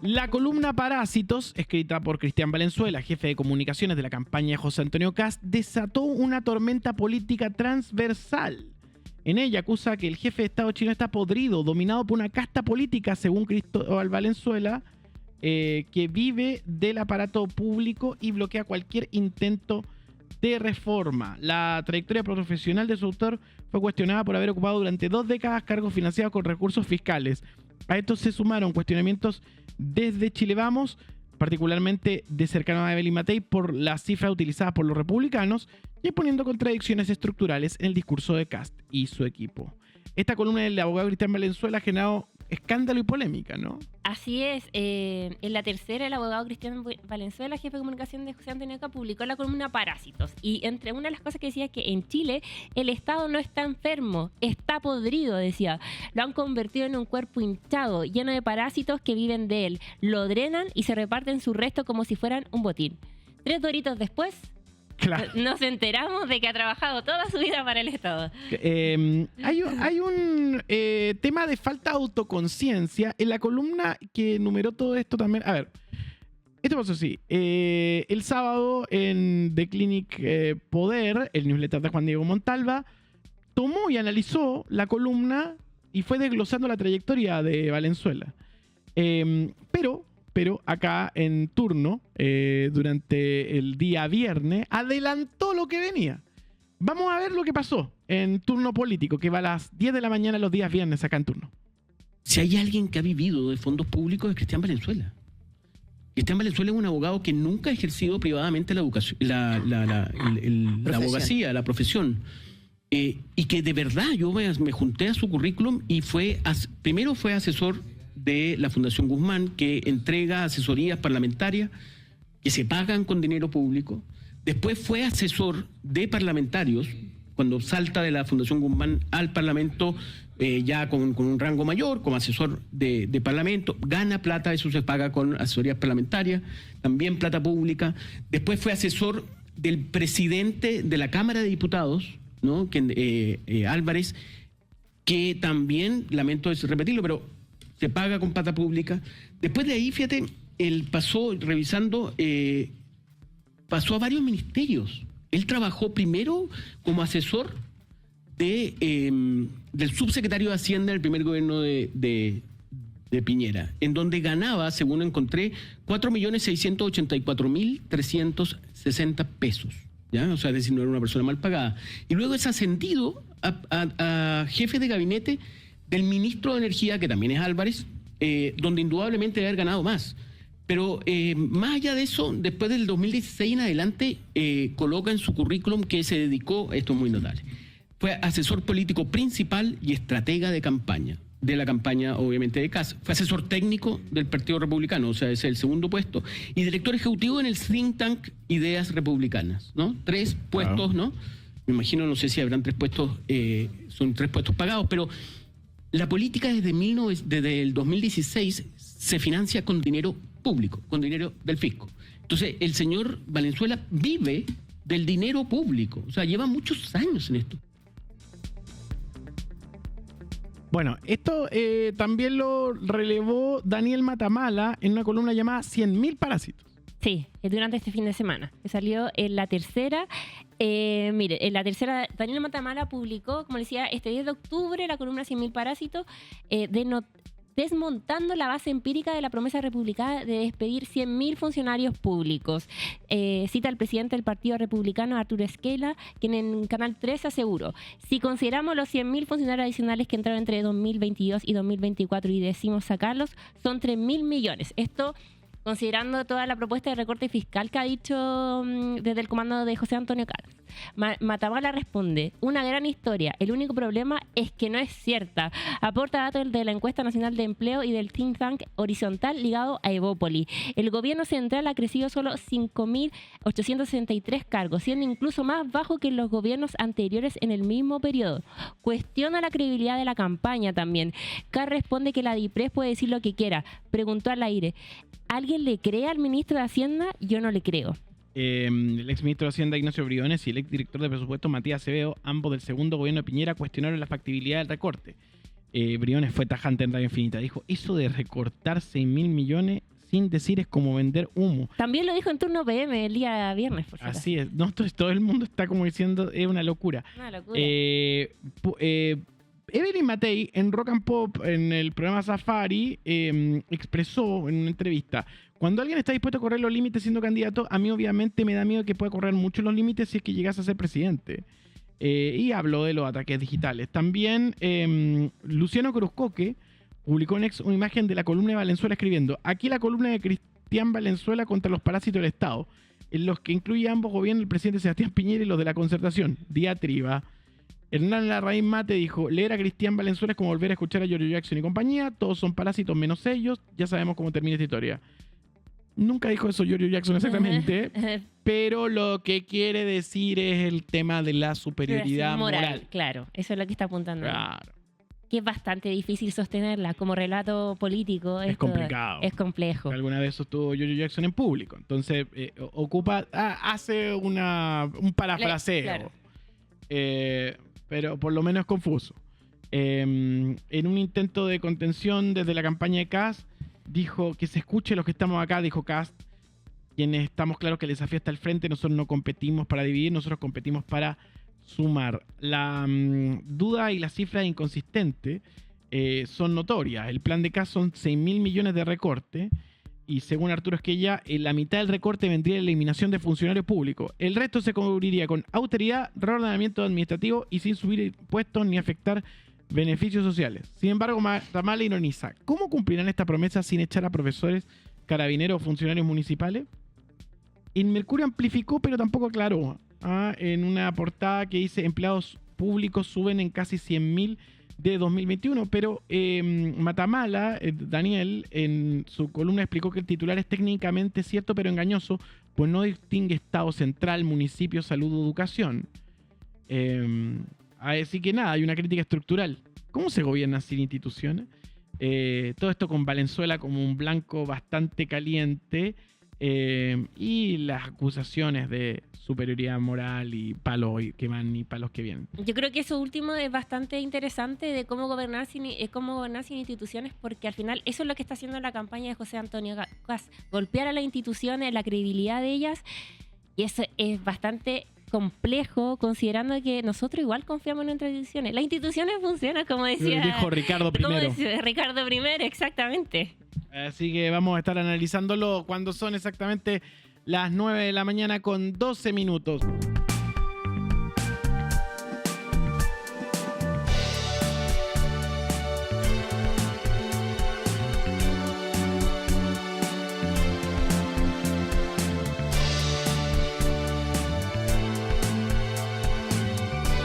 La columna Parásitos, escrita por Cristian Valenzuela, jefe de comunicaciones de la campaña de José Antonio Kast, desató una tormenta política transversal. En ella acusa que el jefe de Estado chileno está podrido, dominado por una casta política, según Cristóbal Valenzuela, que vive del aparato público y bloquea cualquier intento de reforma. La trayectoria profesional de su autor fue cuestionada por haber ocupado durante 2 décadas cargos financiados con recursos fiscales. A esto se sumaron cuestionamientos desde Chile Vamos, particularmente de cercano a Evelyn Matei, por las cifras utilizadas por los republicanos y exponiendo contradicciones estructurales en el discurso de Kast y su equipo. Esta columna del abogado Cristian Valenzuela ha generado escándalo y polémica, ¿no? Así es. En la tercera, el abogado Cristian Valenzuela, jefe de comunicación de José Antonio Kast, publicó la columna Parásitos. Y entre una de las cosas que decía es que en Chile el Estado no está enfermo, está podrido, decía. Lo han convertido en un cuerpo hinchado, lleno de parásitos que viven de él. Lo drenan y se reparten su resto como si fueran un botín. 3 doritos después, Claro. nos enteramos de que ha trabajado toda su vida para el Estado. Hay un tema de falta de autoconciencia en la columna que numeró todo esto también. A ver, esto pasó así. El sábado en The Clinic Poder, el newsletter de Juan Diego Montalva, tomó y analizó la columna y fue desglosando la trayectoria de Valenzuela. Pero acá en turno, durante el día viernes, adelantó lo que venía. Vamos a ver lo que pasó en turno político, que va a las 10 de la mañana los días viernes acá en turno. Si hay alguien que ha vivido de fondos públicos es Cristian Valenzuela. Cristian Valenzuela es un abogado que nunca ha ejercido privadamente la educación, la abogacía, la profesión. Y que de verdad yo me junté a su currículum y primero fue asesor de la Fundación Guzmán, que entrega asesorías parlamentarias que se pagan con dinero público. Después fue asesor de parlamentarios, cuando salta de la Fundación Guzmán al Parlamento, ya con un rango mayor, como asesor de Parlamento, gana plata, eso se paga con asesorías parlamentarias, también plata pública. Después fue asesor del presidente de la Cámara de Diputados, ¿no? Álvarez, que también, lamento repetirlo, pero se paga con plata pública. Después de ahí, fíjate, él pasó, revisando, pasó a varios ministerios. Él trabajó primero como asesor del subsecretario de Hacienda del primer gobierno de Piñera, en donde ganaba, según encontré, 4.684.360 pesos. ¿Ya? O sea, es decir, no era una persona mal pagada. Y luego es ascendido a jefe de gabinete del ministro de Energía, que también es Álvarez, donde indudablemente debe haber ganado más. Pero más allá de eso, después del 2016 en adelante, coloca en su currículum que se dedicó, esto es muy notable, fue asesor político principal y estratega de campaña, de la campaña obviamente de Kast. Fue asesor técnico del Partido Republicano, o sea, ese es el segundo puesto, y director ejecutivo en el think tank Ideas Republicanas, ¿no? 3 puestos, ¿no? Me imagino, no sé si habrán 3 puestos, son 3 puestos pagados, pero la política desde el 2016 se financia con dinero público, con dinero del fisco. Entonces, el señor Valenzuela vive del dinero público. O sea, lleva muchos años en esto. Bueno, esto también lo relevó Daniel Matamala en una columna llamada 100.000 parásitos. Sí, durante este fin de semana, que salió en la tercera. Mire, en la tercera, Daniel Matamala publicó, como decía, este 10 de octubre la columna 100.000 parásitos, desmontando la base empírica de la promesa republicana de despedir 100.000 funcionarios públicos. Cita al presidente del Partido Republicano, Arturo Esquela, quien en Canal 3 aseguró: si consideramos los 100.000 funcionarios adicionales que entraron entre 2022 y 2024 y decimos sacarlos, son 3.000 millones. Esto considerando toda la propuesta de recorte fiscal que ha dicho desde el comando de José Antonio Kast. Matamala responde: una gran historia, el único problema es que no es cierta. Aporta datos de la encuesta nacional de empleo y del think tank horizontal ligado a Evópoli. El gobierno central ha crecido solo 5.863 cargos, siendo incluso más bajo que en los gobiernos anteriores en el mismo periodo. Cuestiona la credibilidad de la campaña también. Kast responde que la DIPRES puede decir lo que quiera. Preguntó al aire: ¿alguien le cree al ministro de Hacienda? Yo no le creo. El exministro de Hacienda Ignacio Briones y el exdirector de presupuesto Matías Acevedo, ambos del segundo gobierno de Piñera, cuestionaron la factibilidad del recorte. Briones fue tajante en Radio Infinita. Dijo: eso de recortar 6.000 millones sin decir es como vender humo. También lo dijo en Turno PM el día viernes, por cierto. Así es. No, todo el mundo está como diciendo, es una locura. Una locura. Evelyn Matei en Rock and Pop, en el programa Safari, expresó en una entrevista: cuando alguien está dispuesto a correr los límites siendo candidato, a mí obviamente me da miedo que pueda correr mucho los límites si es que llegase a ser presidente. Y habló de los ataques digitales. También Luciano Cruzcoque publicó en X una imagen de la columna de Valenzuela escribiendo: aquí la columna de Cristian Valenzuela contra los parásitos del Estado, en los que incluye a ambos gobiernos, el presidente Sebastián Piñera y los de la Concertación. Diatriba. Hernán Larraín Mate dijo: leer a Cristian Valenzuela es como volver a escuchar a Giorgio Jackson y compañía, todos son parásitos menos ellos, ya sabemos cómo termina esta historia. Nunca dijo eso Giorgio Jackson exactamente, pero lo que quiere decir es el tema de la superioridad moral. Claro, eso es lo que está apuntando. Claro. Que es bastante difícil sostenerla como relato político. Es complicado. Es complejo. Alguna vez sostuvo Giorgio Jackson en público, entonces hace un parafraseo. Claro. Pero por lo menos es confuso. En un intento de contención desde la campaña de Kast, dijo que se escuche los que estamos acá, dijo Kast, quienes estamos claros que el desafío está al frente, nosotros no competimos para dividir, nosotros competimos para sumar. La duda y la cifra inconsistente son notorias. El plan de Kast son 6.000 millones de recorte, y según Arturo Esquella, la mitad del recorte vendría en la eliminación de funcionarios públicos. El resto se cubriría con austeridad, reordenamiento administrativo y sin subir impuestos ni afectar beneficios sociales. Sin embargo, Matamala ironiza: ¿cómo cumplirán esta promesa sin echar a profesores, carabineros o funcionarios municipales? En Mercurio amplificó, pero tampoco aclaró. En una portada que dice: empleados públicos suben en casi 100.000 de 2021, pero Matamala, Daniel, en su columna explicó que el titular es técnicamente cierto pero engañoso, pues no distingue Estado central, municipio, salud o educación. Así que nada, hay una crítica estructural. ¿Cómo se gobierna sin instituciones? Todo esto con Valenzuela como un blanco bastante caliente, y las acusaciones de superioridad moral y palos que van y palos que vienen. Yo creo que eso último es bastante interesante de cómo gobernar sin instituciones, porque al final eso es lo que está haciendo la campaña de José Antonio Kast: golpear a las instituciones, la credibilidad de ellas, y eso es bastante complejo, considerando que nosotros igual confiamos en nuestras instituciones. Las instituciones funcionan, como decía... Dijo Ricardo I. Como decía Ricardo I, exactamente. Así que vamos a estar analizándolo cuando son exactamente las 9 de la mañana con 12 minutos.